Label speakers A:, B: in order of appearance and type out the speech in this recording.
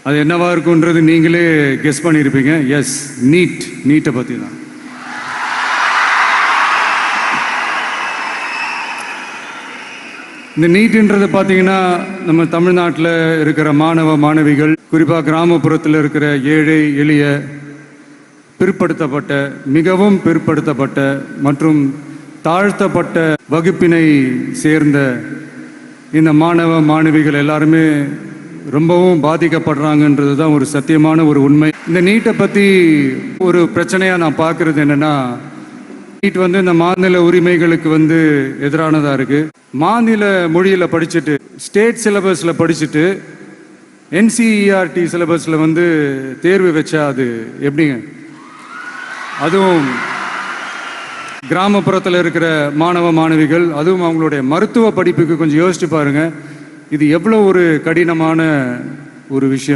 A: அது என்னவா இருக்குன்றது நீங்களே கெஸ் பண்ணியிருப்பீங்க. எஸ், நீட்டை பற்றி தான். இந்த நீட்டுன்றது பார்த்தீங்கன்னா நம்ம தமிழ்நாட்டில் இருக்கிற மாணவ மாணவிகள், குறிப்பாக கிராமப்புறத்தில் இருக்கிற ஏழை எளிய பிற்படுத்தப்பட்ட, மிகவும் பிற்படுத்தப்பட்ட மற்றும் தாழ்த்தப்பட்ட வகுப்பினை சேர்ந்த இந்த மாணவ மாணவிகள் எல்லாருமே ரொம்பவும் பாதிக்கப்படுறாங்கன்றது தான் ஒரு சத்தியமான ஒரு உண்மை. இந்த நீட்டை பற்றி ஒரு பிரச்சனையாக நான் பார்க்குறது என்னென்னா, நீட் இந்த மாநில உரிமைகளுக்கு எதிரானதாக இருக்குது. மாநில மொழியில் படிச்சுட்டு, ஸ்டேட் சிலபஸில் படிச்சுட்டு, என்சிஇஆர்டி சிலபஸில் தேர்வு வச்சா அது எப்படிங்க? அதுவும் கிராமப்புறத்தில் இருக்கிற மாணவ மாணவிகள், அதுவும் அவங்களுடைய மருத்துவ படிப்புக்கு கொஞ்சம் யோசிச்சு பாருங்கள். இது எவ்வளோ ஒரு கடினமான ஒரு விஷயம்.